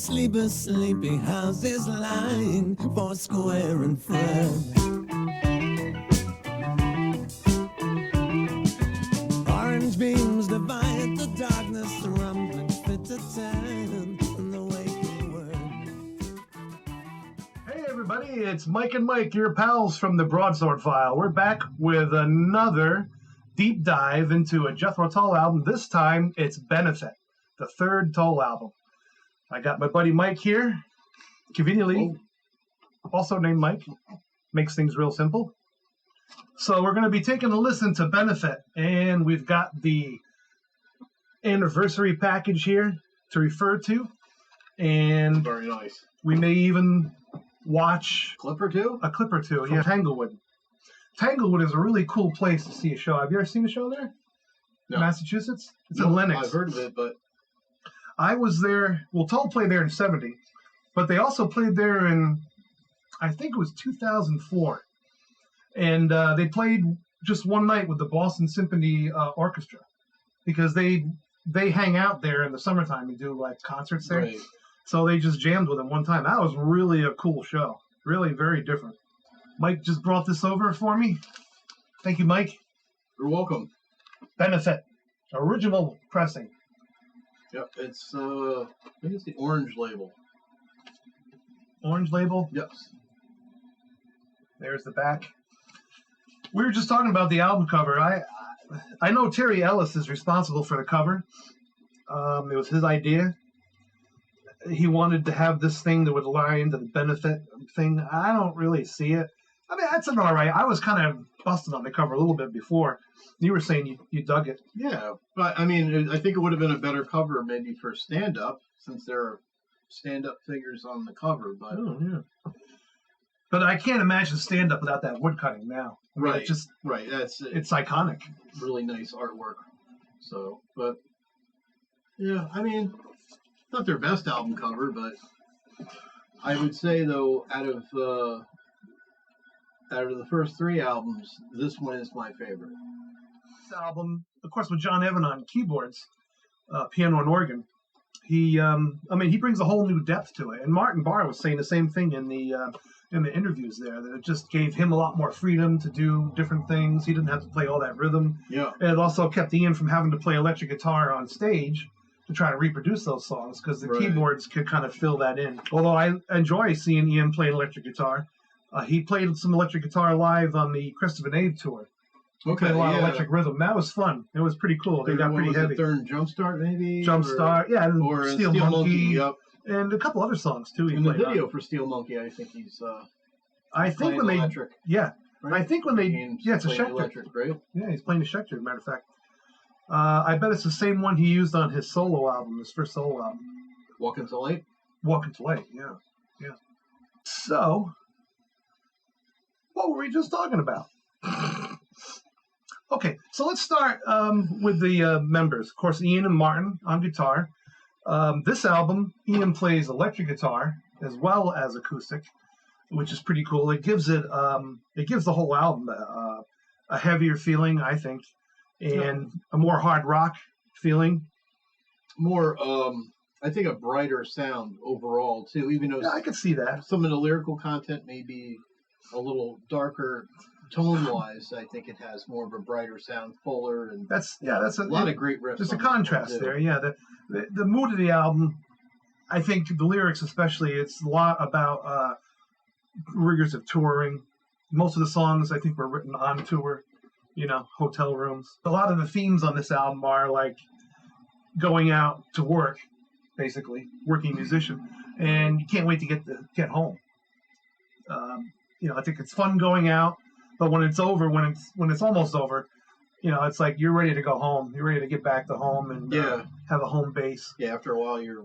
sleepy houses lying for square and Fred. Orange beams divide the darkness, the rumbling fit to ten in the waking word. Hey everybody, it's Mike and Mike, your pals from the Broadsword file. We're back with another deep dive into a Jethro Tull album. This time it's Benefit, the third Tull album. I got my buddy Mike here, conveniently also named Mike. Makes things real simple. So we're going to be taking a listen to Benefit, and we've got the anniversary package here to refer to, and very nice. We may even watch a clip or two. Yeah, Tanglewood. Tanglewood is a really cool place to see a show. Have you ever seen a show there? No. Massachusetts? It's in Lenox. I've heard of it, but I was there. Well, Tull played there in '70, but they also played there in, I think it was 2004, and they played just one night with the Boston Symphony Orchestra, because they hang out there in the summertime and do like concerts there. Right. So they just jammed with them one time. That was really a cool show. Really very different. Mike just brought this over for me. Thank you, Mike. You're welcome. Benefit, original pressing. Yep, it's I think it's the orange label. Orange label? Yes. There's the back. We were just talking about the album cover. I know Terry Ellis is responsible for the cover. It was his idea. He wanted to have this thing that would lie into the Benefit thing. I don't really see it. I mean, that's all right. I was kind of busted on the cover a little bit before. You were saying you dug it. Yeah, but I mean, I think it would have been a better cover maybe for stand-up, since there are stand-up figures on the cover. But But I can't imagine stand-up without that wood cutting now. I mean, right, right. It's iconic. Really nice artwork. So, but yeah, I mean, not their best album cover, but I would say though, out of the first three albums, this one is my favorite. This album, of course, with John Evan on keyboards, piano and organ, he brings a whole new depth to it. And Martin Barr was saying the same thing in the interviews there, that it just gave him a lot more freedom to do different things. He didn't have to play all that rhythm. Yeah. And it also kept Ian from having to play electric guitar on stage to try to reproduce those songs, because the keyboards could kind of fill that in. Although I enjoy seeing Ian play electric guitar. He played some electric guitar live on the Christopher Nave tour. Okay, played a lot of electric rhythm. That was fun. It was pretty cool. They got pretty heavy. Third Jumpstart, maybe? Jumpstart, yeah. And or Steel Monkey. Yep. And a couple other songs, too. In the video for Steel Monkey, I think he's electric. Yeah. Right? I think when they... Yeah, it's a Schecter. Electric, right? Yeah, he's playing a Schecter, as a matter of fact. I bet it's the same one he used on his solo album, his first solo album. Walking to Light? Walking to Light, yeah. Yeah. So, what were we just talking about? Okay, so let's start with the members. Of course, Ian and Martin on guitar. This album, Ian plays electric guitar as well as acoustic, which is pretty cool. It gives the whole album a heavier feeling, I think, and a more hard rock feeling. More, I think, a brighter sound overall too. Even though I could see that some of the lyrical content may be a little darker tone-wise. I think it has more of a brighter sound, fuller, and that's a lot of great riffs. There's a contrast there. Yeah, the mood of the album. I think the lyrics, especially, it's a lot about rigors of touring. Most of the songs, I think, were written on tour. Hotel rooms. A lot of the themes on this album are like going out to work, basically, working musician, and you can't wait to get home. I think it's fun going out, but when it's over, when it's almost over, it's like you're ready to go home. You're ready to get back to home and have a home base. Yeah, after a while, you're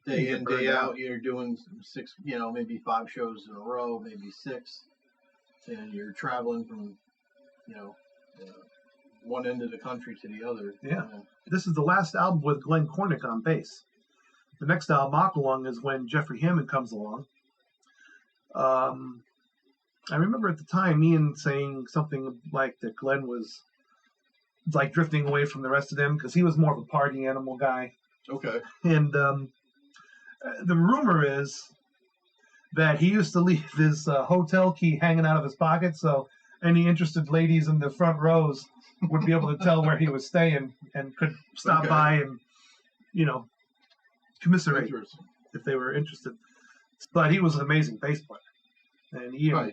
day in, day out. You're doing 6, maybe 5 shows in a row, maybe 6, and you're traveling from one end of the country to the other. Yeah. This is the last album with Glenn Cornick on bass. The next album, Aqualung, is when Jeffrey Hammond comes along. I remember at the time Ian saying something like that Glenn was like drifting away from the rest of them because he was more of a party animal guy. Okay. And The rumor is that he used to leave his hotel key hanging out of his pocket, so any interested ladies in the front rows would be able to tell where he was staying and could stop by and, commiserate if they were interested. But he was an amazing bass player, and Ian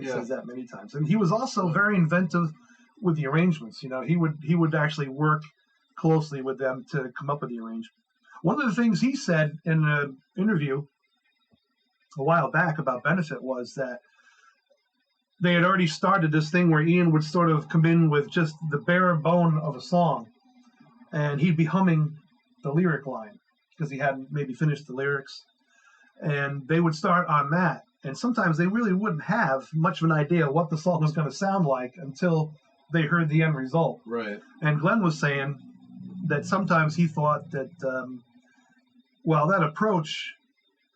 says that many times. And he was also very inventive with the arrangements. He would actually work closely with them to come up with the arrangement. One of the things he said in an interview a while back about Benefit was that they had already started this thing where Ian would sort of come in with just the bare bone of a song, and he'd be humming the lyric line because he hadn't maybe finished the lyrics, and they would start on that. And sometimes they really wouldn't have much of an idea what the song was going to sound like until they heard the end result. Right. And Glenn was saying that sometimes he thought that, that approach,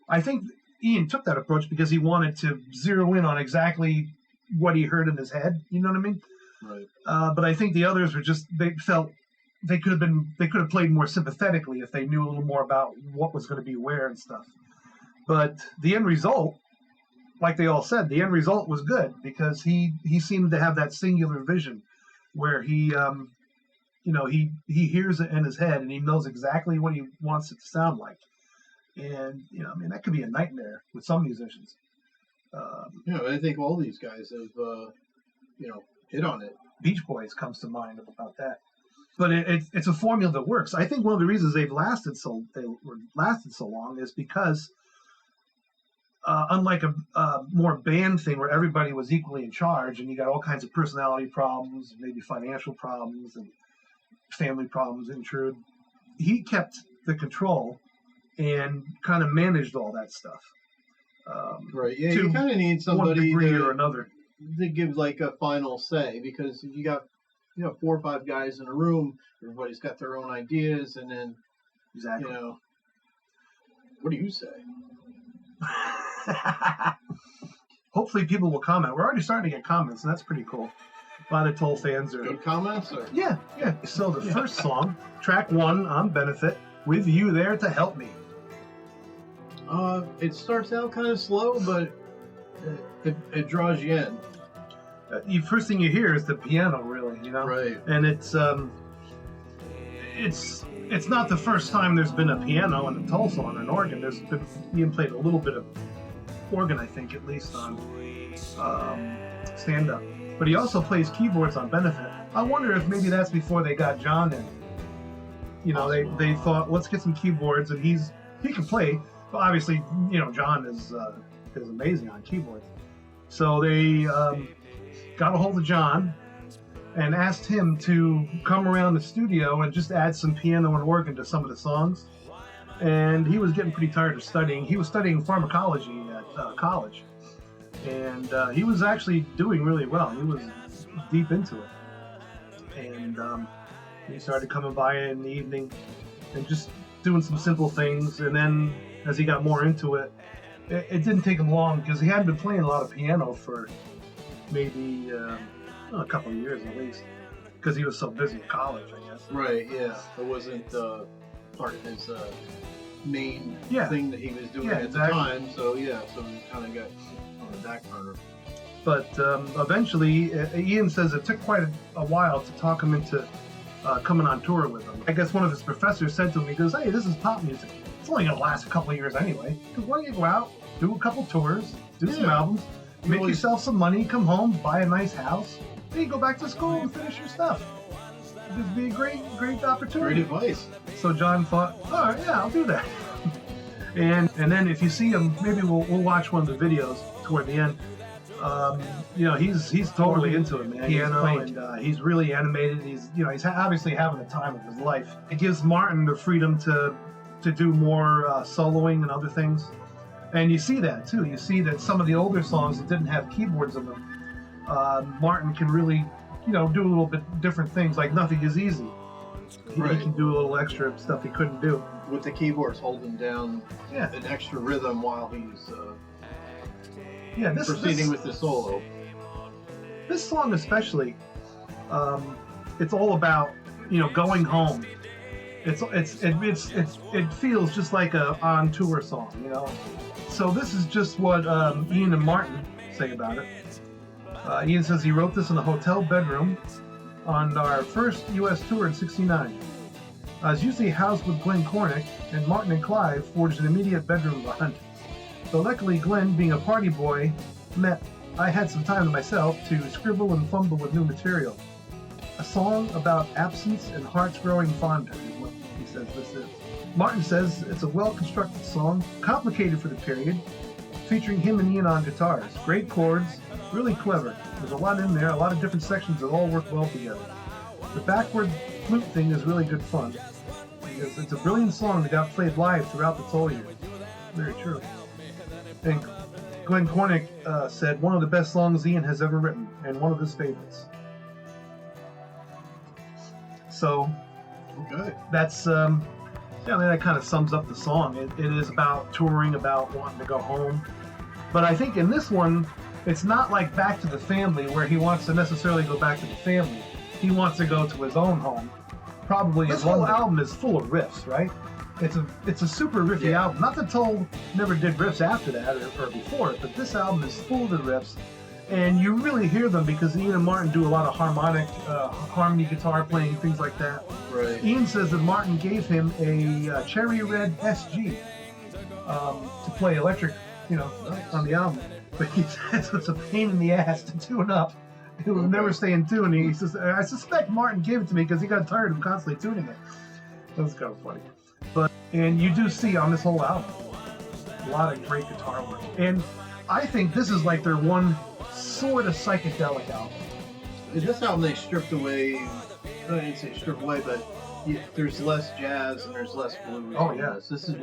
I think Ian took that approach because he wanted to zero in on exactly what he heard in his head. You know what I mean? Right. But I think the others were they felt they could have played more sympathetically if they knew a little more about what was going to be where and stuff. But the end result, like they all said, the end result was good because he seemed to have that singular vision where he hears it in his head and he knows exactly what he wants it to sound like. And, that could be a nightmare with some musicians. I think all these guys have, hit on it. Beach Boys comes to mind about that. But it's a formula that works. I think one of the reasons they lasted so long is because unlike a more band thing where everybody was equally in charge and you got all kinds of personality problems, maybe financial problems and family problems intrude, he kept the control and kind of managed all that stuff. Right. Yeah, you kind of need somebody or another to give like a final say, because if you got 4 or 5 guys in a room, everybody's got their own ideas, and then exactly. What do you say? Hopefully people will comment. We're already starting to get comments, and that's pretty cool. A lot of Tull fans are good comments. Or? Yeah. So the first song, track 1 on Benefit, With You There to Help Me. It starts out kind of slow, but it draws you in. The first thing you hear is the piano, really, Right. And it's not the first time there's been a piano and a Tull song or an organ. There's been Ian played a little bit of organ, I think, at least on stand up. But he also plays keyboards on Benefit. I wonder if maybe that's before they got John in. They thought, let's get some keyboards, and he can play. But obviously, John is amazing on keyboards. So they got a hold of John and asked him to come around the studio and just add some piano and organ to some of the songs. And he was getting pretty tired of studying. He was studying pharmacology at college. And he was actually doing really well. He was deep into it. And he started coming by in the evening and just doing some simple things. And then as he got more into it, it didn't take him long because he hadn't been playing a lot of piano for maybe a couple of years at least, because he was so busy at college, I guess. Right, yeah. It wasn't part of his main thing that he was doing at the time. So he kind of got on the back burner. But eventually, Ian says it took quite a while to talk him into coming on tour with him. I guess one of his professors said to him, he goes, "Hey, this is pop music. It's only going to last a couple of years anyway. Because why don't you go out, do a couple tours, do some albums, make yourself some money, come home, buy a nice house, then you go back to school and finish your stuff. It'd be a great opportunity." Great advice. So John thought, all right, yeah, I'll do that. and then if you see him, maybe we'll watch one of the videos toward the end. He's totally into it, man. Piano, and he's really animated. He's obviously having the time of his life. It gives Martin the freedom to do more soloing and other things. And you see that too. You see that some of the older songs that didn't have keyboards in them, Martin can really, do a little bit different things. Like Nothing Is Easy. He can do a little extra stuff he couldn't do with the keyboards holding down an extra rhythm while he's proceeding with the solo. This song especially, it's all about going home It feels just like a on tour song, you know. So this is just what Ian and Martin say about it. Ian says he wrote this in a hotel bedroom on our first U.S. tour in '69. I was usually housed with Glenn Cornick, and Martin and Clive forged an immediate bedroom bond. But luckily, Glenn, being a party boy, I had some time to myself to scribble and fumble with new material. A song about absence and hearts growing fonder is what he says this is. Martin says it's a well-constructed song, complicated for the period, featuring him and Ian on guitars. Great chords, really clever. There's a lot in there, a lot of different sections that all work well together. The backward flute thing is really good fun. It's a brilliant song that got played live throughout the Toll years. Very true. And Glenn Cornick said, one of the best songs Ian has ever written, and one of his favorites. So, Okay. that's, that kind of sums up the song. It is about touring, about wanting to go home. But I think in this one, it's not like Back to the Family, where he wants to necessarily go back to the family. He wants to go to his own home. Probably this whole album is full of riffs, right? It's a super riffy album. Not that Toll never did riffs after that or before it, but this album is full of the riffs, and you really hear them because Ian and Martin do a lot of harmony guitar playing, things like that. Right. Ian says that Martin gave him a cherry red SG to play electric, on the album, but he says it's a pain in the ass to tune up. It will never stay in tune. He says, I suspect Martin gave it to me because he got tired of constantly tuning it. That's kind of funny. And you do see on this whole album a lot of great guitar work. And I think this is like their one sort of psychedelic album. In this album, they stripped away, I didn't say strip away, but there's less jazz and there's less blues. Oh, yeah. This is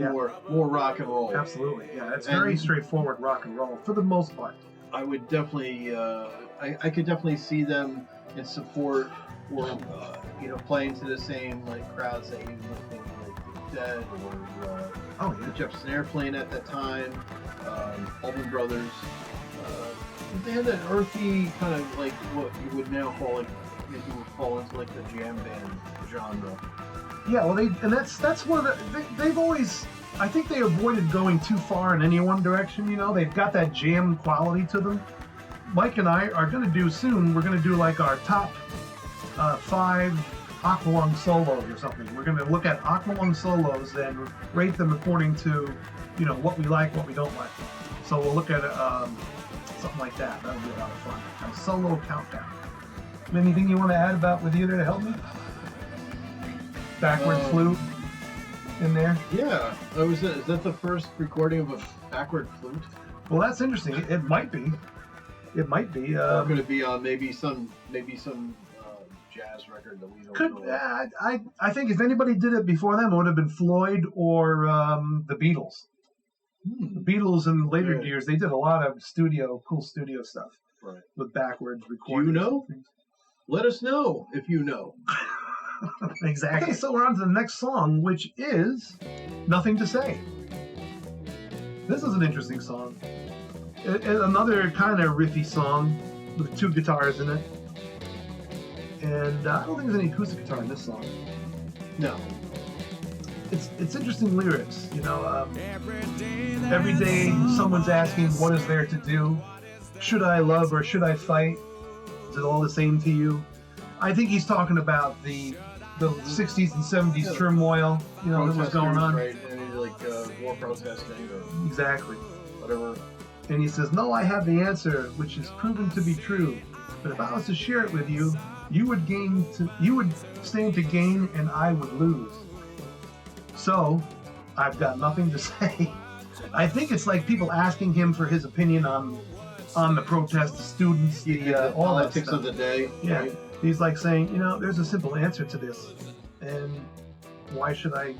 more rock and roll. Absolutely. Yeah, it's very straightforward rock and roll for the most part. I would definitely, I could definitely see them in support or, playing to the same crowds that you would think Dead or Jefferson Airplane at that time, Allman Brothers. They had that earthy kind of what you would now call you would fall into the jam band genre. Yeah, well, that's one of they've always, I think they avoided going too far in any one direction. They've got that jam quality to them. Mike and I are going to do soon. We're going to do our top 5 Aqualung solos or something. We're going to look at Aqualung solos and rate them according to, what we like, what we don't like. So we'll look at something like that. That'll be a lot of fun. A solo countdown. Anything you want to add about with you there to help me? Backward flute in there? Yeah. Is that the first recording of a backward flute? Well, that's interesting. It might be. It might be. Or could it be on maybe some jazz record that we don't know? I think if anybody did it before them, it would have been Floyd or the Beatles. The Beatles in later years, they did a lot of cool studio stuff. Right. With backwards recordings. Do you know? Let us know if you know. Exactly. Okay, so we're on to the next song, which is Nothing to Say. This is an interesting song. Another kind of riffy song with 2 guitars in it. And I don't think there's any acoustic guitar in this song. No. It's interesting lyrics, every day someone's asking, what is there to do? Should I love or should I fight? Is it all the same to you? I think he's talking about the 60s and 70s turmoil, that was going on. Right, war protesting or exactly. Whatever. And he says, no, I have the answer, which is proven to be true. But if I was to share it with you, you would stand to gain and I would lose. So, I've got nothing to say. I think it's like people asking him for his opinion on the protest, the students, all that politics stuff. of the day. Yeah, right? He's like saying, there's a simple answer to this, and why should I,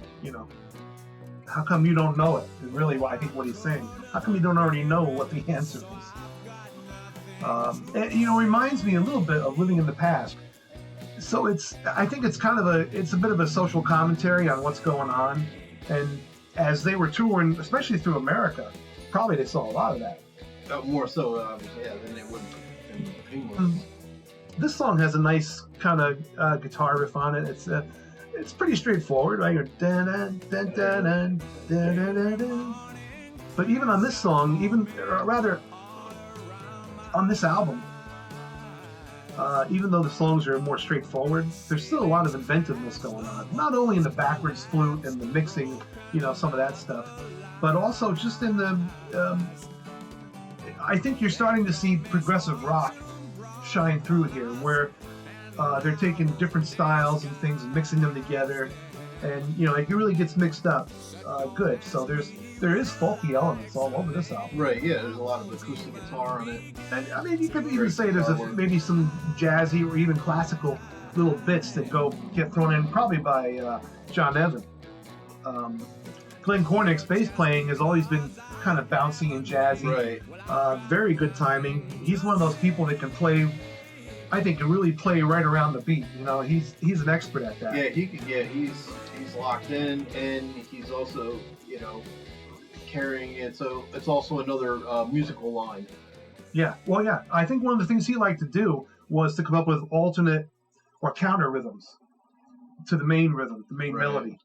how come you don't know it? Is really I think what he's saying. How come you don't already know what the answer is? It reminds me a little bit of Living in the Past. So I think it's a bit of a social commentary on what's going on, and as they were touring, especially through America, probably they saw a lot of that. More so, obviously, than they would in England. This song has a nice kind of guitar riff on it. it's pretty straightforward, right? You're dun, dun, dun, dun, dun, dun, dun, dun. But even on this song, or rather, on this album, even though the songs are more straightforward, there's still a lot of inventiveness going on. Not only in the backwards flute and the mixing, some of that stuff, but also just in the. I think you're starting to see progressive rock shine through here, where they're taking different styles and things and mixing them together, and it really gets mixed up good. So there is folky elements all over this album. Right, yeah, there's a lot of acoustic guitar on it. And I mean, you could even say there's maybe some jazzy or even classical little bits that get thrown in, probably by John Evan. Glenn Cornick's bass playing has always been kind of bouncy and jazzy. Right. Very good timing. He's one of those people that can play. I think can really play right around the beat. He's an expert at that. Yeah, he can. Yeah, he's locked in, and he's also carrying it. So it's also another musical line. Yeah. Well, yeah. I think one of the things he liked to do was to come up with alternate or counter rhythms to the main rhythm, the main melody.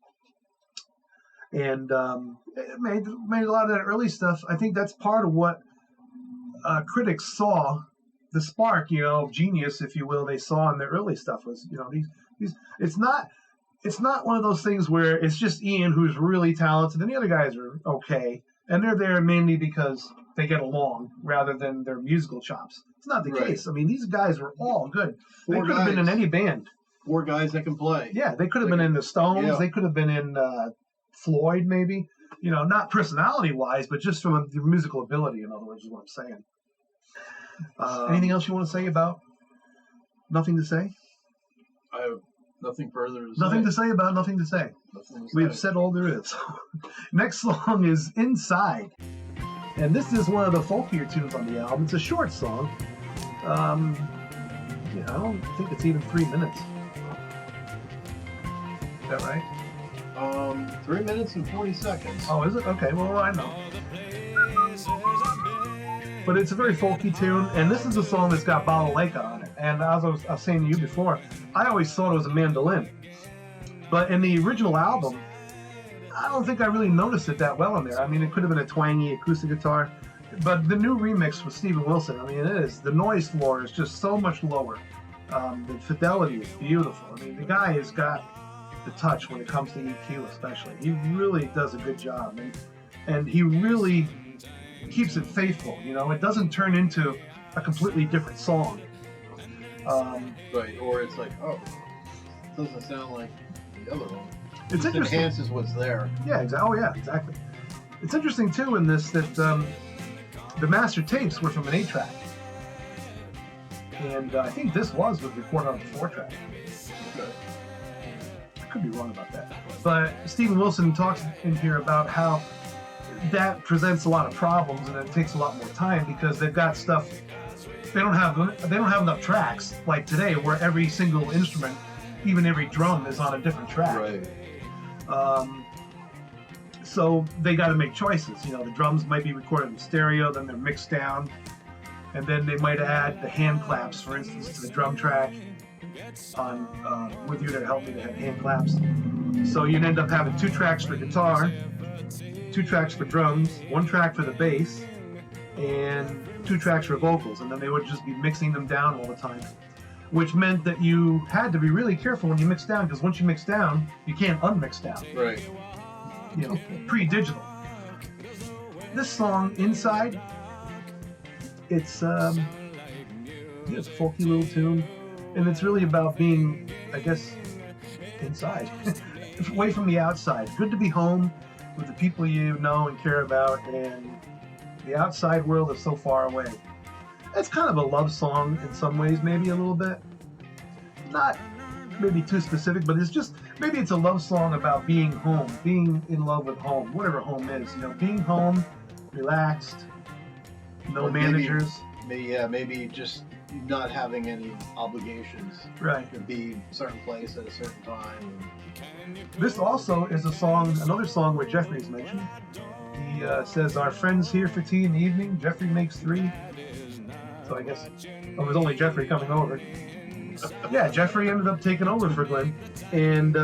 And it made a lot of that early stuff. I think that's part of what critics saw, the spark, of genius, if you will, they saw in the early stuff was, these. It's not one of those things where it's just Ian who's really talented and the other guys are okay, and they're there mainly because they get along rather than their musical chops. It's not the case. I mean, these guys were all good. They could have been in any band. 4 guys that can play. Yeah, they could have been in the Stones. Yeah. They could have been in Floyd, maybe. Not personality-wise, but just from the musical ability, in other words, is what I'm saying. Anything else you want to say about Nothing to Say? I have nothing further to say. Nothing to say about Nothing to Say. We've said all there is. Next song is Inside. And this is one of the folkier tunes on the album. It's a short song. I don't think it's even 3 minutes. Is that right? 3 minutes and 40 seconds. Oh, is it? Okay, well, I know. But it's a very folky tune, and this is a song that's got balalaika on it. And as I was saying to you before, I always thought it was a mandolin. But in the original album, I don't think I really noticed it that well in there. I mean, it could have been a twangy acoustic guitar. But the new remix with Steven Wilson, I mean, the noise floor is just so much lower. The fidelity is beautiful. I mean, the guy has got the touch when it comes to EQ especially. He really does a good job. And he really keeps it faithful, it doesn't turn into a completely different song. Right, or it's like, it doesn't sound like the other one. It's interesting. It enhances what's there. Yeah, exactly. It's interesting too in this that the master tapes were from an 8-track. And I think this was recorded on a 4-track. Okay. I could be wrong about that. But Steven Wilson talks in here about how that presents a lot of problems and it takes a lot more time because they've got stuff. They don't have enough tracks like today where every single instrument, even every drum, is on a different track. Right. So they got to make choices. The drums might be recorded in stereo, then they're mixed down, and then they might add the hand claps, for instance, to the drum track. On With You to Help Me, they have hand claps. So you'd end up having 2 tracks for guitar, 2 tracks for drums, 1 track for the bass, and 2 tracks for vocals, and then they would just be mixing them down all the time, which meant that you had to be really careful when you mix down, because once you mix down, you can't unmix down. Right. Pre-digital. This song, Inside, it's a folky little tune, and it's really about being, I guess, inside, away from the outside. Good to be home with the people you know and care about, and the outside world is so far away. It's kind of a love song in some ways, maybe a little bit. Not maybe too specific, but it's just, maybe it's a love song about being home, being in love with home, whatever home is, being home, relaxed, no managers. Maybe just not having any obligations. Right. To be a certain place at a certain time. This also is another song where Jeffrey's mentioned. He says, "Our friends here for tea in the evening. Jeffrey makes 3. So I guess it was only Jeffrey coming over. Yeah, Jeffrey ended up taking over for Glenn. And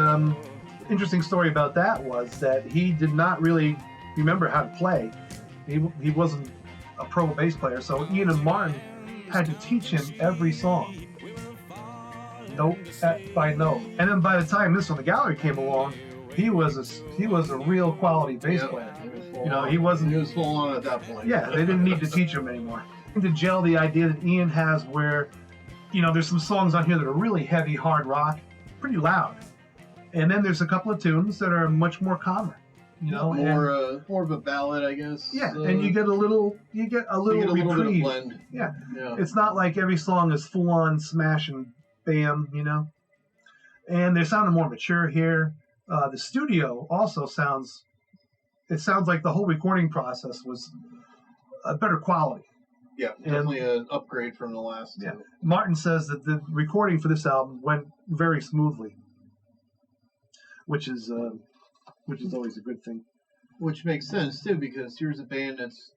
interesting story about that was that he did not really remember how to play. He wasn't a pro bass player, so Ian and Martin had to teach him every song, note by note. And then by the time Miss on the Gallery came along, he was a real quality bass player. He was full on at that point. Yeah, they didn't need to teach him anymore. To gel the idea that Ian has, where there's some songs on here that are really heavy, hard rock, pretty loud, and then there's a couple of tunes that are much more calmer. More of a ballad, I guess. Yeah, and you get a little reprieve. Bit of blend. Yeah, it's not like every song is full on smash and bam, And they're sounding more mature here. The studio also sounds like the whole recording process was a better quality. Yeah, definitely an upgrade from the last two. Yeah. Martin says that the recording for this album went very smoothly, which is always a good thing. Which makes sense too, because here's a band that's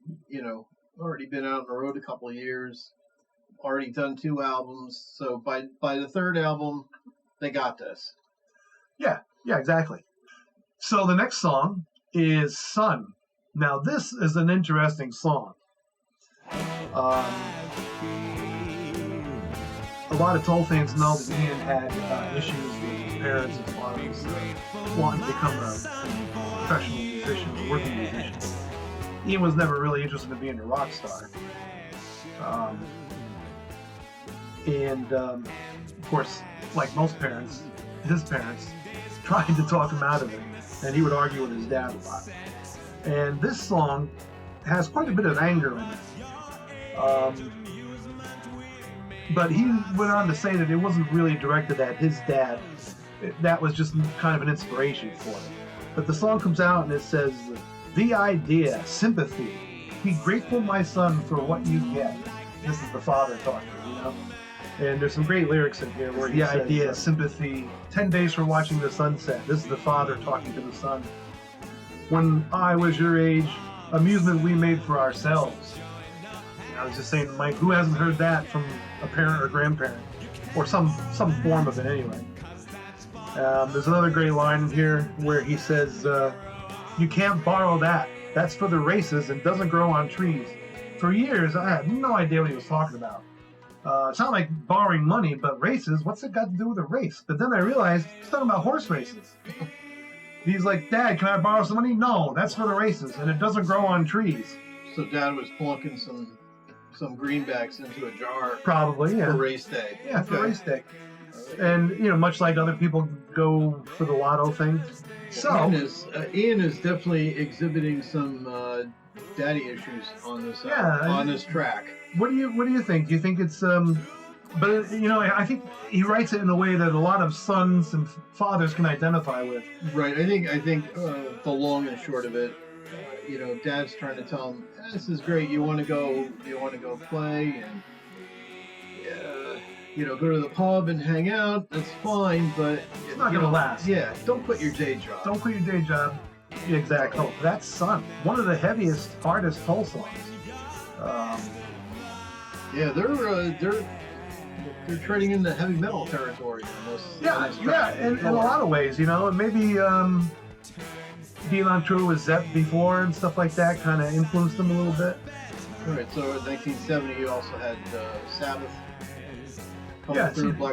already been out on the road a couple of years, already done 2 albums. So by the 3rd album, they got this. Yeah, exactly. So the next song is "Sun." Now this is an interesting song. A lot of Tull fans know that Ian had issues with his parents as far as wanting to become a professional musician, a working musician. Ian was never really interested in being a rock star. Of course, like most parents, his parents tried to talk him out of it, and he would argue with his dad a lot. And this song has quite a bit of anger in it. But he went on to say that it wasn't really directed at his dad. That was just kind of an inspiration for it. But the song comes out and it says, "The idea, sympathy. Be grateful, my son, for what you get." This is the father talking, And there's some great lyrics in here where he says, idea, sympathy, 10 days for watching the sunset. This is the father talking to the son. "When I was your age, amusement we made for ourselves." I was just saying, Mike, who hasn't heard that from a parent or grandparent, or some form of it anyway? There's another great line in here where he says, "You can't borrow that. That's for the races and doesn't grow on trees." For years, I had no idea what he was talking about. It's not like borrowing money, but races, what's it got to do with a race? But then I realized he's talking about horse races. He's like, "Dad, can I borrow some money?" "No, that's for the races, and it doesn't grow on trees." So Dad was plunking some greenbacks into a jar. Probably, yeah. For race day. Yeah, for race day. And, much like other people go for the lotto thing. So Ian is definitely exhibiting some daddy issues on this on this track. What do you think? Do you think it's but I think he writes it in a way that a lot of sons and fathers can identify with. Right. I think the long and short of it, Dad's trying to tell him, "This is great. You want to go play and go to the pub and hang out. That's fine, but it's not going to last." Yeah. Don't quit your day job. Don't quit your day job. Yeah, exactly. Oh, that's "Sun," one of the heaviest, hardest Tull songs. Yeah, they're treading into heavy metal territory on this. Yeah, in a lot of ways, and maybe being on tour with Zepp before and stuff like that kind of influenced them a little bit. All right, so in 1970 you also had Sabbath.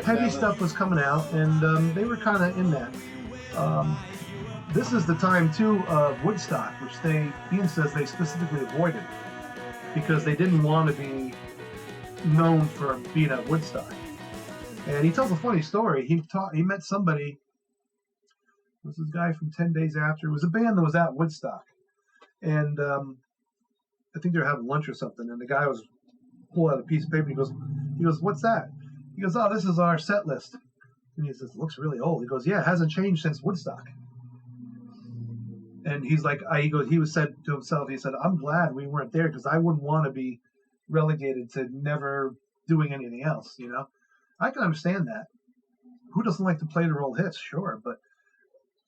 Heavy stuff was coming out, and they were kind of in that. This is the time too of Woodstock, which Ian says they specifically avoided because they didn't want to be known for being at Woodstock. And he tells a funny story. He met somebody. It was this guy from 10 Days After. It was a band that was at Woodstock, and I think they were having lunch or something. And the guy was pulling out a piece of paper. He goes, "What's that?" He goes, "Oh, this is our set list." And he says, "It looks really old." He goes, "Yeah, it hasn't changed since Woodstock." And he's like, he was said to himself, he said, "I'm glad we weren't there because I wouldn't want to be relegated to never doing anything else." I can understand that. Who doesn't like to play their old hits? Sure, but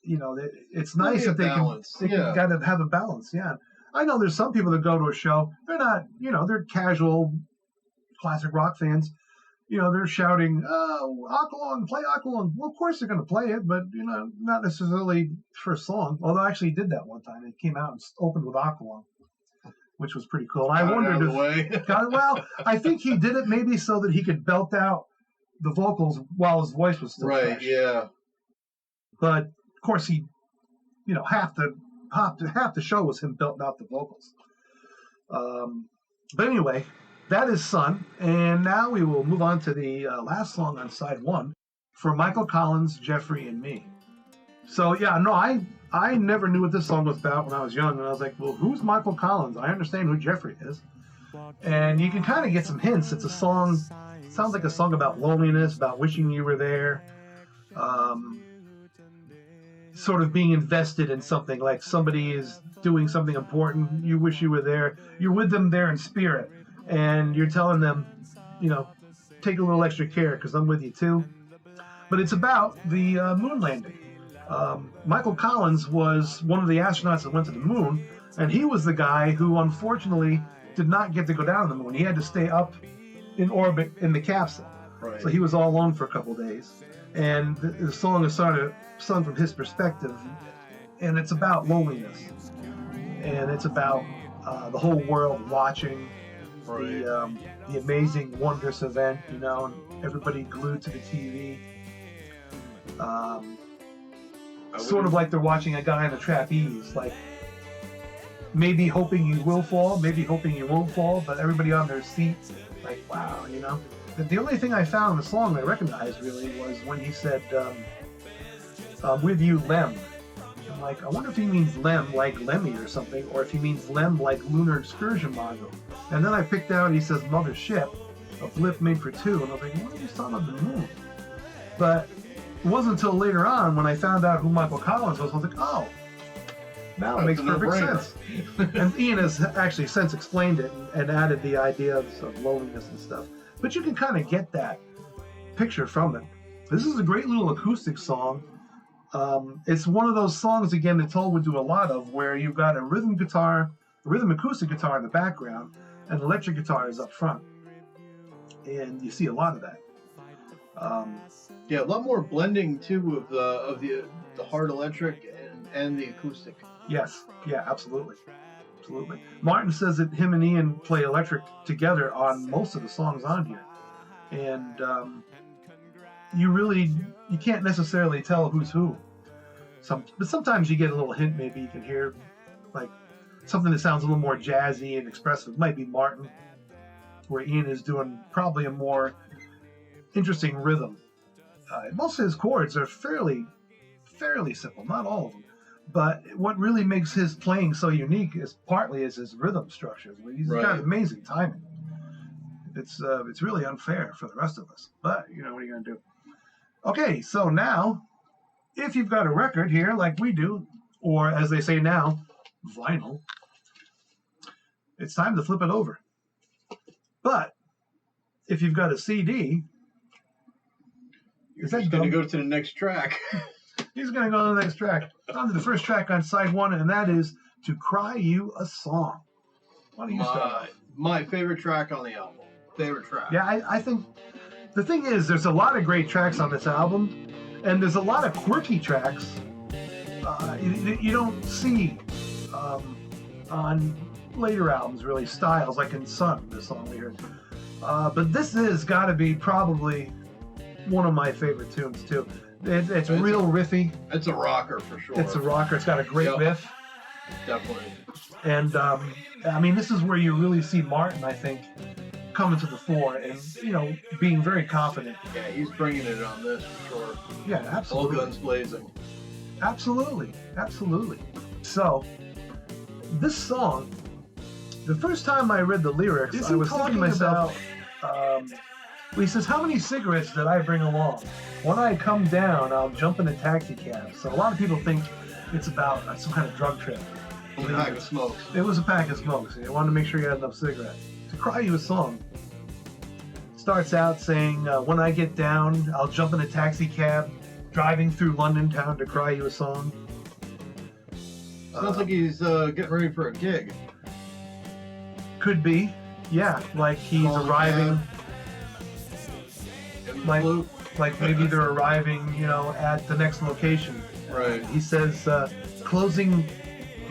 it's nice that they got to have a balance. Yeah, I know there's some people that go to a show. They're not, they're casual classic rock fans, they're shouting, Aqualung, play Aqualung. Well, of course they're going to play it, but, not necessarily for a song. Although I actually did that one time. It came out and opened with Aqualung, which was pretty cool. And I wondered if, well, I think he did it maybe so that he could belt out the vocals while his voice was still fresh. Yeah. But, of course, he, half the show was him belting out the vocals. But anyway, that is Sun. And now we will move on to the last song on side one for Michael Collins, Jeffrey, and Me. So, yeah, no, I never knew what this song was about when I was young. And I was like, well, who's Michael Collins? I understand who Jeffrey is. And you can kind of get some hints. It's a song, sounds like a song about loneliness, about wishing you were there. Sort of being invested in something, like somebody is doing something important. You wish you were there. You're with them there in spirit. And you're telling them, take a little extra care because I'm with you too. But it's about the moon landing. Michael Collins was one of the astronauts that went to the moon, and he was the guy who unfortunately did not get to go down on the moon. He had to stay up in orbit in the capsule. Right. So he was all alone for a couple of days. And the song is sort of sung from his perspective, and it's about loneliness. And it's about the whole world watching the amazing, wondrous event, and everybody glued to the TV. Sort of like they're watching a guy on a trapeze, like maybe hoping you will fall, maybe hoping you won't fall, but everybody on their seat, like, wow, The only thing I found in the song I recognized really was when he said, with you, Lem. I'm like, I wonder if he means Lem like Lemmy or something, or if he means Lem like Lunar Excursion Module. And then I picked out, he says, Mothership, a blip made for two. And I was like, what are you talking about the moon? But it wasn't until later on when I found out who Michael Collins was, I was like, oh, now it makes perfect sense. And Ian has actually since explained it and added the idea of loneliness and stuff. But you can kind of get that picture from it. This is a great little acoustic song. It's one of those songs, again, that Tull would do a lot of, where you've got a rhythm acoustic guitar in the background, and electric guitar is up front. And you see a lot of that. A lot more blending too of the hard electric and the acoustic. Yes, yeah, absolutely. Martin says that him and Ian play electric together on most of the songs on here, and you can't necessarily tell who's who. But sometimes you get a little hint. Maybe you can hear like something that sounds a little more jazzy and expressive. It might be Martin, where Ian is doing probably a more interesting rhythm. Most of his chords are fairly simple, not all of them. But what really makes his playing so unique is partly his rhythm structures. He's got amazing timing. It's really unfair for the rest of us. But, what are you going to do? Okay, so now, if you've got a record here like we do, or as they say now, vinyl, it's time to flip it over. But if you've got a CD, you're just going to go to the next track. He's going to go to the next track. On to the first track on side one, and that is To Cry You a Song. Why don't you start? My favorite track on the album. Favorite track. Yeah, I think the thing is, there's a lot of great tracks on this album, and there's a lot of quirky tracks you don't see on later albums, really, styles, like in Sun, the song we heard. But this has got to be probably one of my favorite tunes, too. It's real riffy. It's a rocker for sure. It's a rocker. It's got a great riff. Definitely. And this is where you really see Martin, I think, coming to the fore and being very confident. Yeah, he's bringing it on this for sure. Yeah, absolutely. All guns blazing. Absolutely. So, this song, the first time I read the lyrics, I was thinking to myself, he says, how many cigarettes did I bring along? When I come down, I'll jump in a taxi cab. So a lot of people think it's about some kind of drug trip. A pack of smokes. It was a pack of smokes. You wanted to make sure you had enough cigarettes. To Cry You a Song starts out saying, when I get down, I'll jump in a taxi cab, driving through London town to cry you a song. Sounds like he's getting ready for a gig. Could be. Yeah, like he's arriving. flute. like maybe they're arriving, at the next location. Right. He says, closing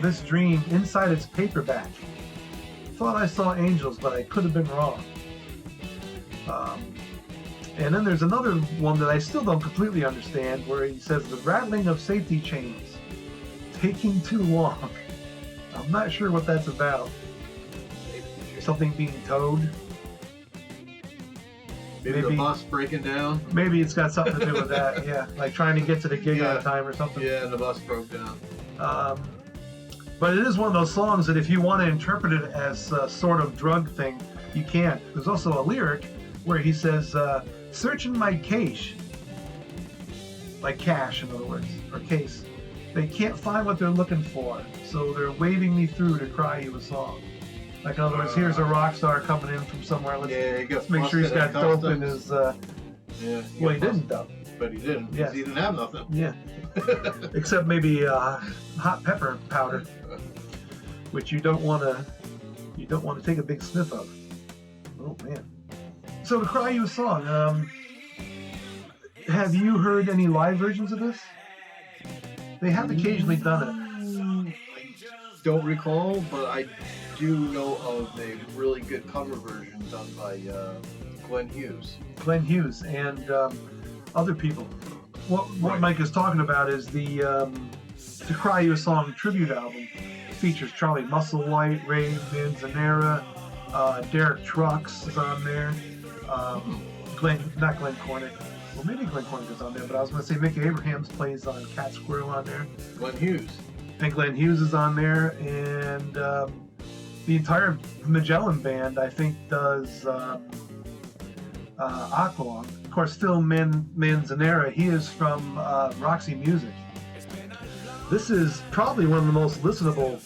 this dream inside its paperback. Thought I saw angels, but I could have been wrong. And then there's another one that I still don't completely understand, where he says the rattling of safety chains, taking too long. I'm not sure what that's about. Something being towed. Maybe the bus breaking down. Maybe it's got something to do with that. Yeah, like trying to get to the gig on time or something. Yeah, the bus broke down. But it is one of those songs that if you want to interpret it as a sort of drug thing, you can. There's also a lyric where he says, searching my cache, like cash in other words, or case. They can't find what they're looking for, so they're waving me through to cry you a song. Like in other words, here's a rock star coming in from somewhere. Let's make sure he's got dope in his. Well, he didn't though. But he didn't. Because he didn't have nothing. Yeah. Except maybe hot pepper powder, which you don't want to take a big sniff of. Oh man. So to cry you a song. Have you heard any live versions of this? They have occasionally done it. I don't recall, but I do know of a really good cover version done by Glenn Hughes. Glenn Hughes and other people. What Mike is talking about is the To Cry You a Song tribute album. It features Charlie Musselwhite, Ray Manzanera, Derek Trucks is on there. Not Glenn Cornick. Well, maybe Glenn Cornick is on there, but I was going to say Mick Abrahams plays on Cat Squirrel on there. Glenn Hughes. And Glenn Hughes is on there, and the entire Magellan band, I think, does Aqualung. Of course, Phil Manzanera, he is from Roxy Music. This is probably one of the most listenable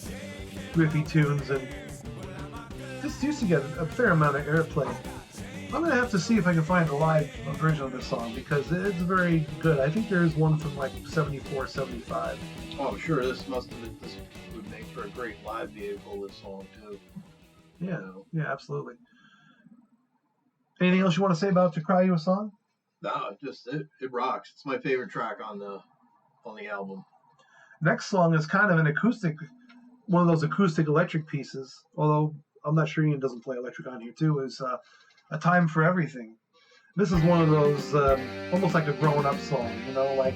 riffy tunes, and this used to get a fair amount of airplay. I'm going to have to see if I can find a live version of this song, because it's very good. I think there's one from like 74, 75. Oh, sure. This would make for a great live vehicle, this song, too. Yeah, yeah, absolutely. Anything else you want to say about To Cry You a Song? No, it rocks. It's my favorite track on the album. Next song is kind of an acoustic, one of those acoustic electric pieces, although I'm not sure Ian doesn't play electric on here too, is A Time for Everything. This is one of those, almost like a grown-up song, like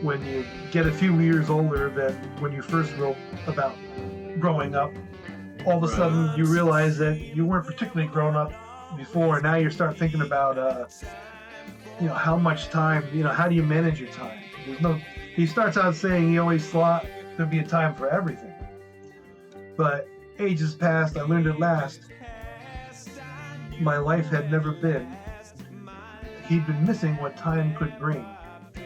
when you get a few years older than when you first wrote about growing up. All of a sudden you realize that you weren't particularly grown up before, and now you start thinking about, how much time, how do you manage your time? He starts out saying he always thought there'd be a time for everything. But ages passed, I learned at last, my life had never been. He'd been missing what time could bring.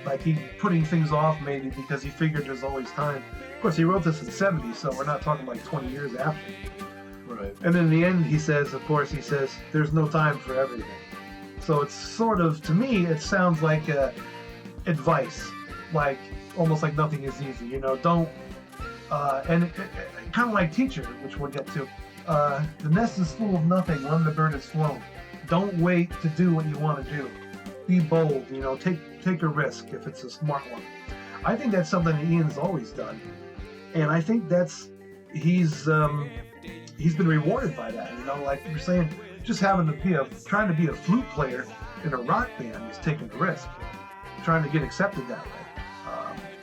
Like he's putting things off maybe because he figured there's always time. Of course, he wrote this in the 70s, so we're not talking like 20 years after. Right. And in the end, he says, there's no time for everything. So it's sort of, to me, it sounds like advice, like almost like nothing is easy, don't, and kind of like Teacher, which we'll get to. The nest is full of nothing when the bird is flown. Don't wait to do what you want to do. Be bold, take a risk if it's a smart one. I think that's something that Ian's always done, and I think he's been rewarded by that. Like you're saying, just trying to be a flute player in a rock band is taking a risk, trying to get accepted that way.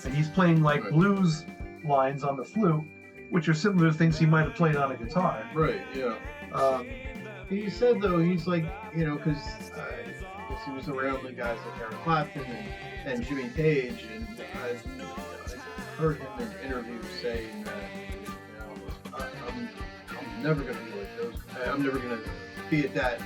And he's playing like blues lines on the flute, which are similar to things he might have played on a guitar. Right, yeah. He said, though, he's like, because he was around the guys like Eric Clapton and Jimmy Page, and I've heard him in interviews saying that, I'm never going to be like those. I'm never going to be at that,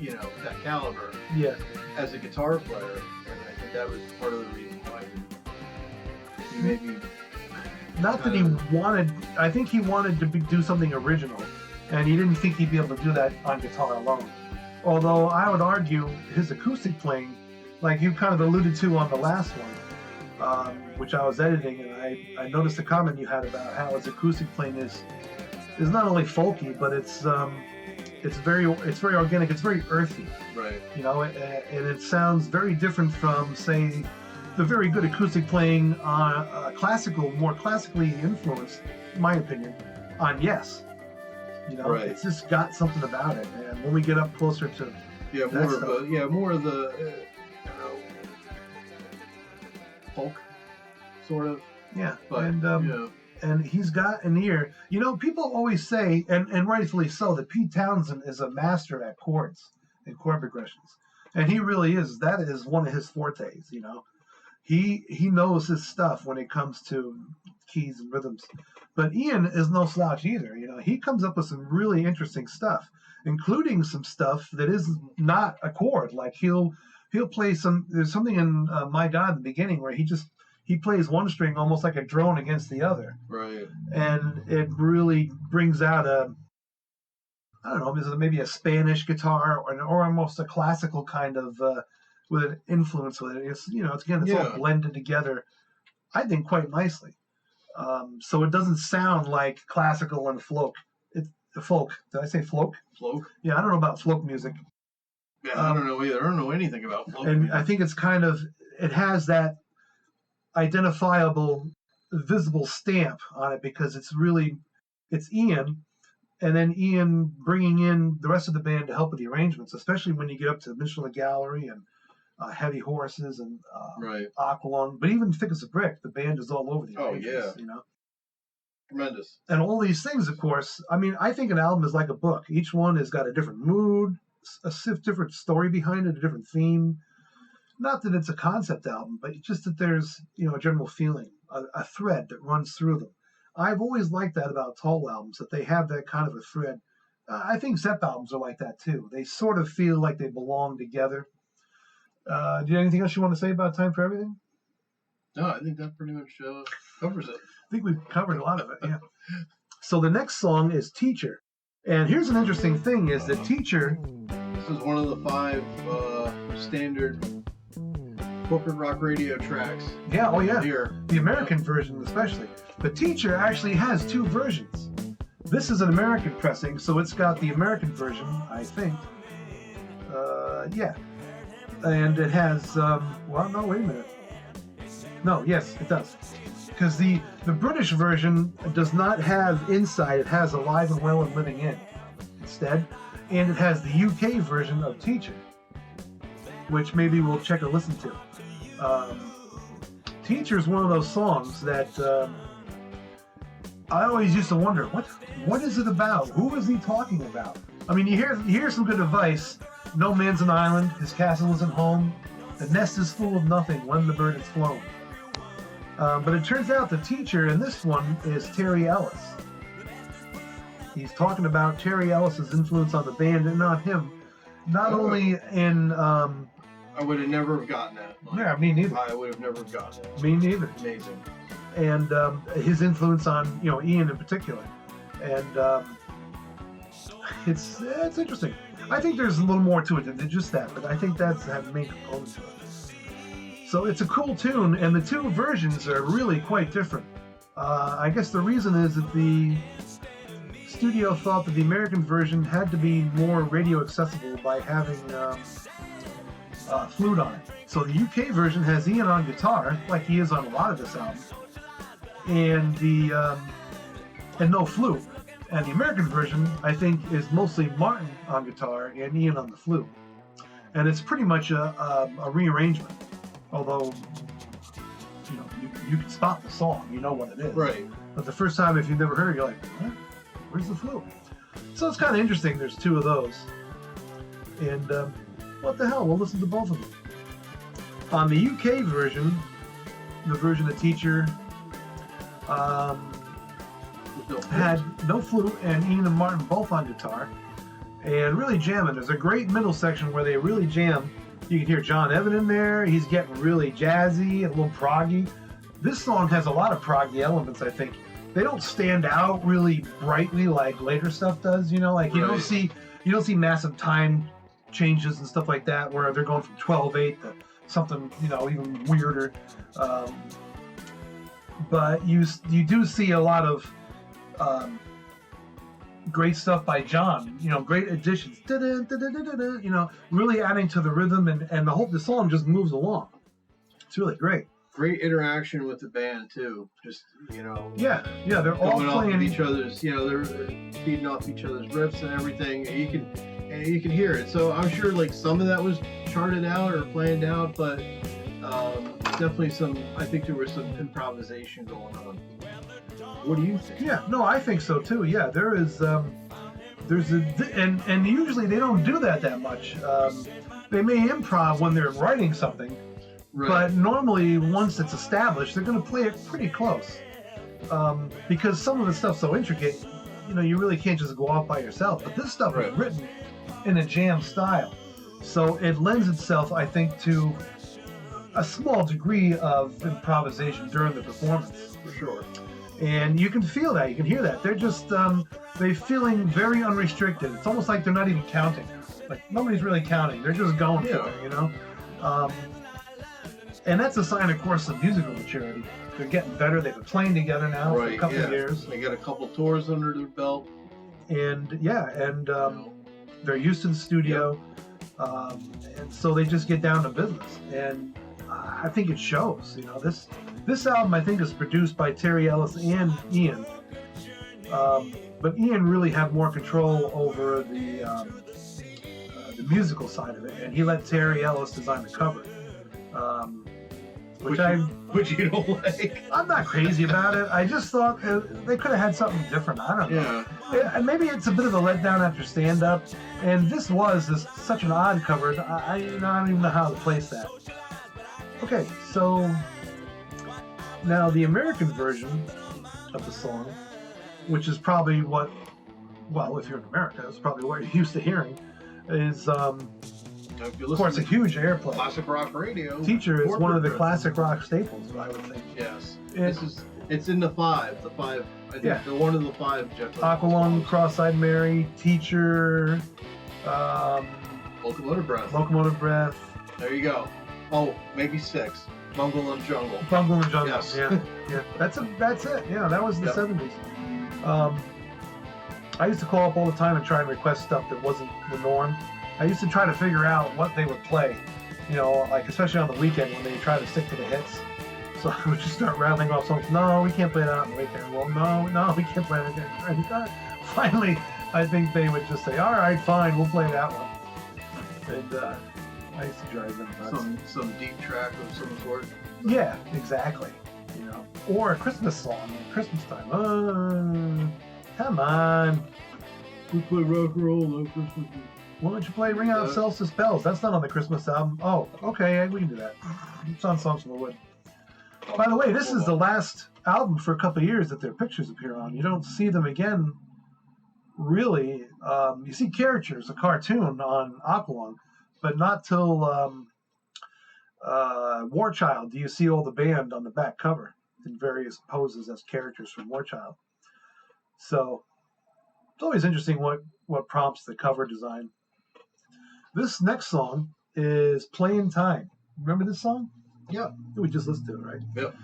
that caliber. Yeah. As a guitar player, and I think that was part of the reason why he maybe. Not that he wanted. I think he wanted to do something original, and he didn't think he'd be able to do that on guitar alone. Although I would argue his acoustic playing, like you kind of alluded to on the last one, which I was editing, and I noticed a comment you had about how his acoustic playing is not only folky, but it's It's very organic. It's very earthy. Right. You know, and it sounds very different from, say, the very good acoustic playing on more classically influenced, in my opinion, on Yes. You know, Right. it's just got something about it. And when we get up closer to more of the I don't know, folk sort of. yeah, But and he's got an ear. You know, people always say, and rightfully so, that Pete Townsend is a master at chords and chord progressions, and he really is. That is one of his fortes. You know, he knows his stuff when it comes to keys and rhythms. But Ian is no slouch either. You know, he comes up with some really interesting stuff, including some stuff that is not a chord. Like he'll play some. There's something in My God in the beginning where he plays one string almost like a drone against the other. Right. And it really brings out I don't know, maybe a Spanish guitar or almost a classical kind of with an influence with it. It's all blended together, I think, quite nicely. So it doesn't sound like classical and folk. It's folk. Did I say folk? Folk? Yeah, I don't know about folk music. Yeah, I don't know either. I don't know anything about folk and music. I think it has that identifiable, visible stamp on it because it's Ian, and then Ian bringing in the rest of the band to help with the arrangements, especially when you get up to Minstrel of the Gallery and Heavy Horses and right. Aqualung, but even Thick as a Brick, the band is all over the arrangements. You know, tremendous. And all these things, of course. I mean, I think an album is like a book. Each one has got a different mood, a different story behind it, a different theme. Not that it's a concept album, but just that there's a general feeling, a thread that runs through them. I've always liked that about Tull albums, that they have that kind of a thread. I think Zepp albums are like that too. They sort of feel like they belong together. Do you have anything else you want to say about Time for Everything? No, I think that pretty much covers it. I think we've covered a lot of it, yeah. So the next song is Teacher. And here's an interesting thing is that Teacher... This is one of the 5 standard corporate rock radio tracks. Yeah, oh yeah. Here. The American version especially. The Teacher actually has 2 versions. This is an American pressing, so it's got the American version, I think. Yeah. And it has, well, no, wait a minute. No, yes, it does. Because the British version does not have Inside, it has Alive and Well and Living In instead. And it has the UK version of Teacher, which maybe we'll check or listen to. Teacher is one of those songs that I always used to wonder, what is it about? Who is he talking about? I mean, you hear some good advice. No man's an island, his castle isn't home, the nest is full of nothing when the bird is flown. But it turns out the Teacher in this one is Terry Ellis. He's talking about Terry Ellis's influence on the band and on him. Not only in... I would have never have gotten that. Yeah, me neither. I would have never gotten it. Me neither. Amazing. And his influence on Ian in particular. And it's interesting. I think there's a little more to it than just that, but I think that's the main component to it. So it's a cool tune, and the 2 versions are really quite different. I guess the reason is that the studio thought that the American version had to be more radio accessible by having flute on it. So the UK version has Ian on guitar, like he is on a lot of this album, and no flute. And the American version, I think, is mostly Martin on guitar and Ian on the flute. And it's pretty much a rearrangement. Although, you can spot the song, you know what it is. Right. But the first time, if you've never heard it, you're like, what? Where's the flute? So it's kind of interesting. There's 2 of those. And what the hell? We'll listen to both of them. On the UK version, the version of Teacher, had no flute and Ian and Martin both on guitar and really jamming. There's a great middle section where they really jam. You can hear John Evan in there. He's getting really jazzy and a little proggy. This song has a lot of proggy elements, I think. They don't stand out really brightly like later stuff does, like you don't see massive time changes and stuff like that where they're going from 12/8 to something, even weirder. But you do see a lot of great stuff by John. Great additions. Really adding to the rhythm, and the song just moves along. It's really great. Great interaction with the band too. Just Yeah, they're all going off of playing each other's. They're feeding off each other's riffs and everything. And you can hear it. So I'm sure like some of that was charted out or planned out, but definitely I think there was some improvisation going on. What do you think? Yeah, no, I think so too. Yeah, there is. And usually they don't do that much. They may improv when they're writing something. Right. But normally, once it's established, they're going to play it pretty close. Because some of the stuff's so intricate, you really can't just go off by yourself. But this stuff is written in a jam style. So it lends itself, I think, to a small degree of improvisation during the performance. For sure. And you can feel that, you can hear that. They're just, they're feeling very unrestricted. It's almost like they're not even counting. Like, nobody's really counting. They're just going for it, And that's a sign, of course, of musical maturity. They're getting better. They've been playing together now for a couple of years. They got a couple tours under their belt. And they're used to the studio. And so they just get down to business. And I think it shows. This album, I think, is produced by Terry Ellis and Ian. But Ian really had more control over the musical side of it. And he let Terry Ellis design the cover. Which you don't like. I'm not crazy about it. I just thought they could have had something different. I don't know. Yeah. Maybe it's a bit of a letdown after stand-up, and this was such an odd cover. I don't even know how to place that. Okay, so now the American version of the song, which is probably if you're in America, it's probably what you're used to hearing, is of course, a huge airplay. Classic rock radio. Teacher is one of the classic rock staples, I would think. Yes. It's in the five. I think they're one of the five. Aqualung, Cross-Eyed Mary, Teacher, Locomotive Breath. There you go. Oh, maybe 6. Bungle and Jungle. Yes. Yeah. That's it. Yeah, that was the 70s. I used to call up all the time and try and request stuff that wasn't the norm. I used to try to figure out what they would play, like especially on the weekend when they try to stick to the hits. So I would just start rattling off songs. No, we can't play that on the weekend. Well, no, we can't play that. And finally, I think they would just say, all right, fine, we'll play that one. And I used to drive them nuts. Some deep track of some sort. Yeah, exactly. Or a Christmas song, Christmas time. Come on. We play rock and roll on Christmas. Why don't you play Ring Out Solstice Bells? That's not on the Christmas album. Oh, okay, we can do that. It's on Songs from the Wood. By the way, this is the last album for a couple of years that their pictures appear on. You don't see them again, really. You see Caricatures, a cartoon on Aqualung, but not till War Child do you see all the band on the back cover in various poses as characters from War Child. So it's always interesting what prompts the cover design. This next song is Playing Time. Remember this song? Yeah. We just listened to it, right? Yep.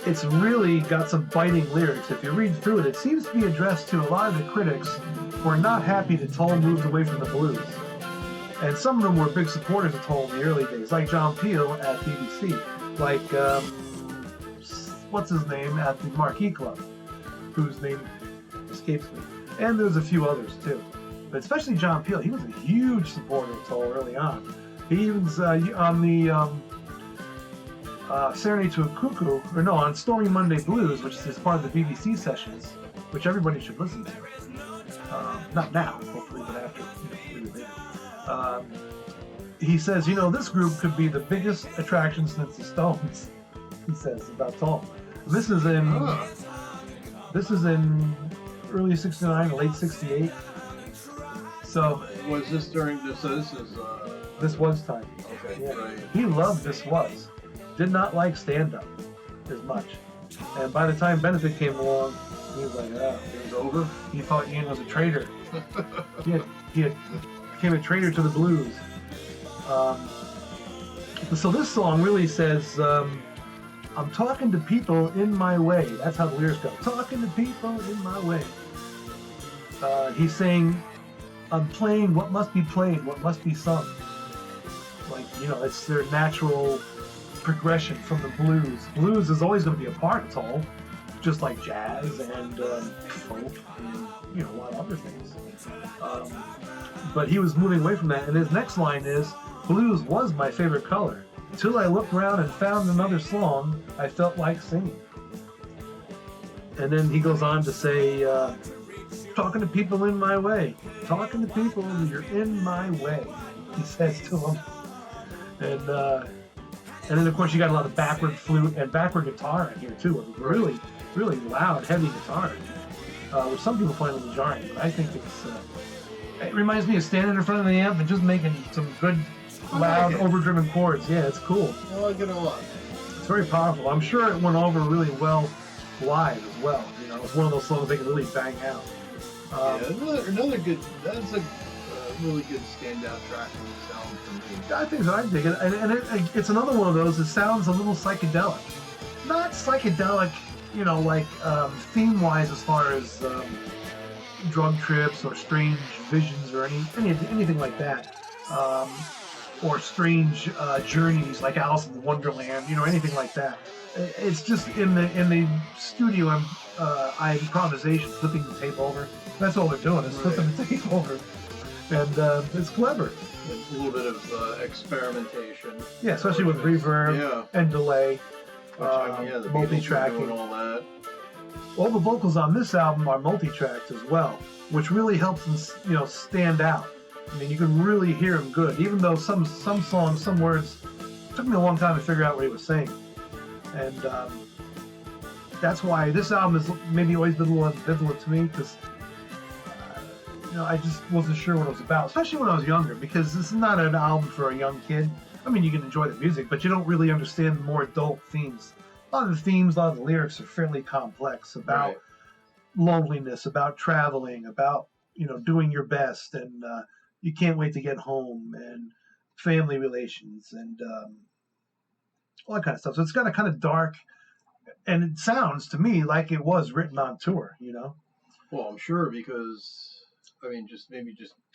It's really got some biting lyrics. If you read through it, it seems to be addressed to a lot of the critics who are not happy that Tull moved away from the blues. And some of them were big supporters of Tull in the early days, like John Peel at BBC, like, what's his name at the Marquee Club, whose name escapes me. And there's a few others, too. But especially John Peel, he was a huge supporter of Tull early on. He was on the Serenade to a Cuckoo, on Stormy Monday Blues, which is part of the BBC sessions, which everybody should listen to. Not now, hopefully, but after. He says, this group could be the biggest attraction since the Stones, he says about Tull. This is in early 69, late 68. So was this during this? So This Was time. Okay. Yeah. Right. He loved This Was. Did not like stand-up as much. And by the time Benefit came along, he was like, it was over. He thought Ian was a traitor. he became a traitor to the blues. So this song really says, I'm talking to people in my way. That's how the lyrics go. Talking to people in my way. He's saying, I'm playing what must be played, what must be sung. Like, it's their natural progression from the blues. Blues is always going to be a part of Tull, just like jazz and folk and, a lot of other things. But he was moving away from that. And his next line is, blues was my favorite color. Till I looked around and found another song I felt like singing. And then he goes on to say, talking to people in my way. Talking to people, you're in my way, he says to them. And then, of course, you got a lot of backward flute and backward guitar in here, too. Really, really loud, heavy guitar. Which some people find a little jarring, but I think it reminds me of standing in front of the amp and just making some good, loud, overdriven chords. Yeah, it's cool. I like it a lot. It's very powerful. I'm sure it went over really well live as well. It's one of those songs they can really bang out. Another good. That's a really good standout track on the sound for me. I think so. I dig it, and it's another one of those that sounds a little psychedelic. Not psychedelic, like theme-wise as far as drug trips or strange visions or anything like that, or strange journeys like Alice in Wonderland, anything like that. It's just in the studio improvisation, flipping the tape over. That's all they're doing is flipping the tape over, and it's clever. A little bit of experimentation. Yeah, especially with reverb and delay, the multi-tracking, doing all that. All the vocals on this album are multi-tracked as well, which really helps them, stand out. I mean, you can really hear them good, even though some songs, some words, it took me a long time to figure out what he was saying, and that's why this album has maybe always been a little ambivalent to me, because I just wasn't sure what it was about, especially when I was younger, because this is not an album for a young kid. I mean, you can enjoy the music, but you don't really understand the more adult themes. A lot of the themes, a lot of the lyrics are fairly complex about loneliness, about traveling, about, doing your best, and you can't wait to get home, and family relations, and all that kind of stuff. So it's got a kind of dark, and it sounds to me like it was written on tour, Well, I'm sure because, just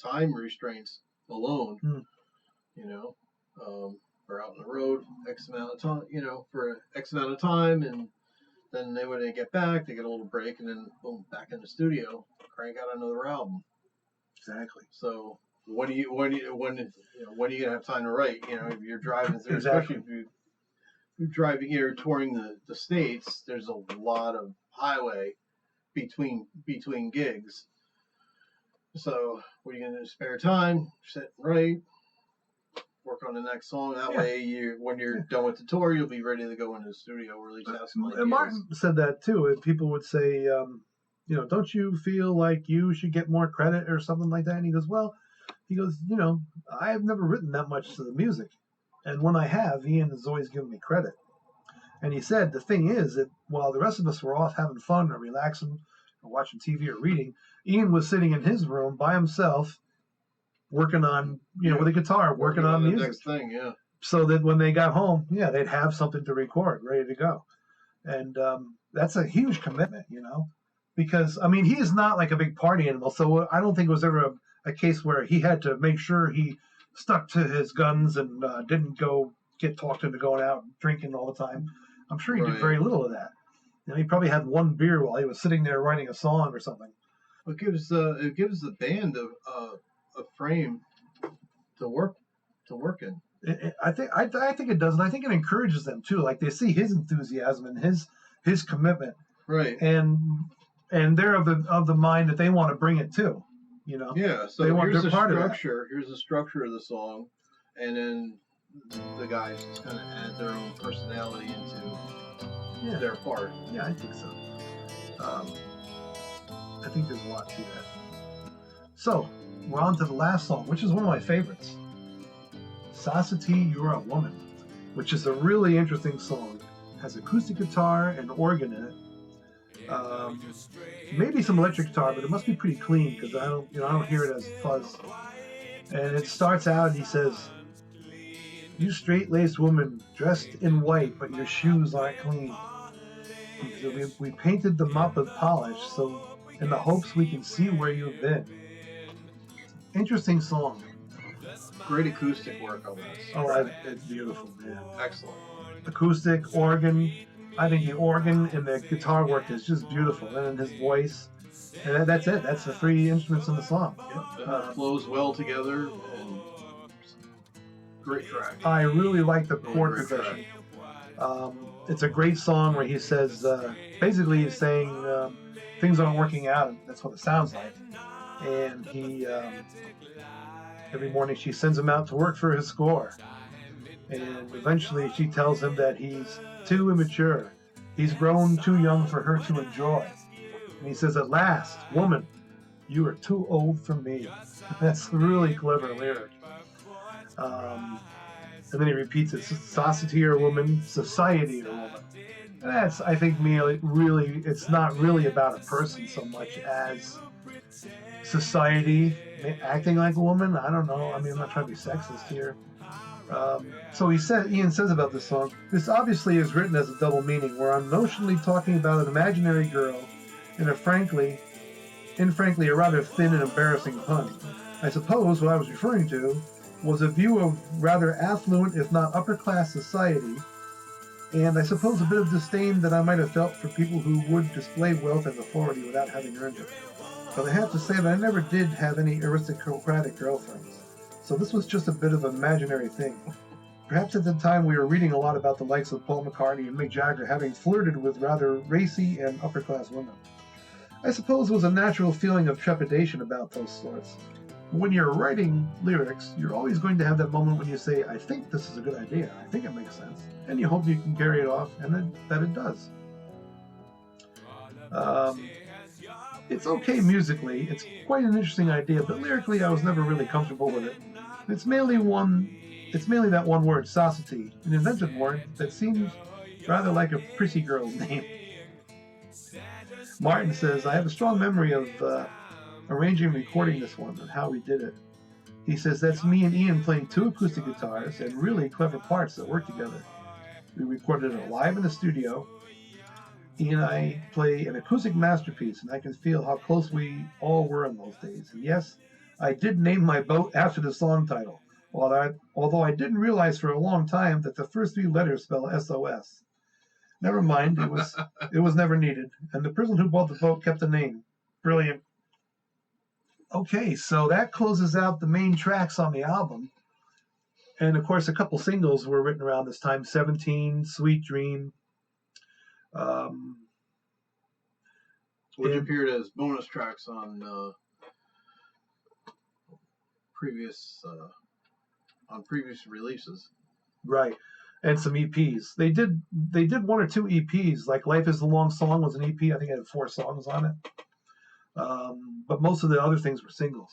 time restraints alone, we're out on the road X amount of time, for X amount of time, and then when they get back, they get a little break, and then boom, back in the studio, crank out another album. Exactly. So when are you gonna have time to write? If you're driving through, especially if you're driving here touring the States, there's a lot of highway between gigs. So what are you gonna do? Spare time, sit and write, work on the next song. That way, when you're done with the tour, you'll be ready to go into the studio or at least have some ideas. And Martin said that too. And people would say, don't you feel like you should get more credit or something like that? And he goes, I've never written that much to the music, and when I have, Ian has always given me credit. And he said the thing is that while the rest of us were off having fun or relaxing or watching TV or reading, Ian was sitting in his room by himself, working on, with a guitar, working on music. Next thing, So that when they got home, they'd have something to record, ready to go. And that's a huge commitment, because, he is not like a big party animal. So I don't think it was ever a case where he had to make sure he stuck to his guns and didn't go get talked into going out and drinking all the time. I'm sure he did very little of that. He probably had one beer while he was sitting there writing a song or something. It gives the band a frame to work in. I think it does, and I think it encourages them too. Like they see his enthusiasm and his commitment, right? And they're of the mind that they want to bring it too. Yeah. So here's the structure. Here's the structure of the song, and then the guys just kind of add their own personality into their part. Yeah, I think so. I think there's a lot to that. So we're on to the last song, which is one of my favorites. Sasati, You're a Woman, which is a really interesting song. It has acoustic guitar and organ in it. Maybe some electric guitar, but it must be pretty clean because I don't hear it as fuzz. And it starts out, he says, You straight-laced woman, dressed in white, but your shoes aren't clean. We painted them up with polish, so in the hopes we can see where you've been. Interesting song. Great acoustic work on this. Oh, track. it's beautiful, man. Excellent. Acoustic, organ. I think the organ and the guitar work is just beautiful, and his voice. And that's it. That's the three instruments in the song. It flows well together, and great track. I really like the Really chord great progression. It's a great song where he says, basically he's saying things aren't working out, and that's what it sounds like. And he, every morning she sends him out to work for his score. And eventually she tells him that he's too immature. He's grown too young for her to enjoy. And he says, at last, woman, you are too old for me. That's a really clever lyric. And then he repeats it, society or woman, society or woman. And that's, I think, really, it's not really about a person so much as society acting like a woman. I don't know. I mean, I'm not trying to be sexist here. So Ian says about this song, this obviously is written as a double meaning, where I'm notionally talking about an imaginary girl in frankly a rather thin and embarrassing pun. I suppose what I was referring to was a view of rather affluent, if not upper-class society, and I suppose a bit of disdain that I might have felt for people who would display wealth and authority without having earned it. But I have to say that I never did have any aristocratic girlfriends, so this was just a bit of an imaginary thing. Perhaps at the time we were reading a lot about the likes of Paul McCartney and Mick Jagger having flirted with rather racy and upper-class women. I suppose it was a natural feeling of trepidation about those sorts. When you're writing lyrics, you're always going to have that moment when you say, I think this is a good idea, I think it makes sense, and you hope you can carry it off, and that it does. It's okay musically, it's quite an interesting idea, but lyrically I was never really comfortable with it. It's mainly that one word, society, an invented word that seems rather like a pretty girl's name. Martin says, I have a strong memory of arranging and recording this one and how we did it. He says, that's me and Ian playing two acoustic guitars and really clever parts that work together. We recorded it live in the studio. Ian and I play an acoustic masterpiece, and I can feel how close we all were in those days. And yes, I did name my boat after the song title, although I didn't realize for a long time that the first three letters spell SOS. Never mind, it was never needed, and the person who bought the boat kept the name. Brilliant. Okay, so that closes out the main tracks on the album. And of course, a couple singles were written around this time, 17, Sweet Dream. Which appeared as bonus tracks on previous releases. Right. And some EPs. They did one or two EPs, like Life is a Long Song was an EP. I think it had 4 songs on it. But most of the other things were singles.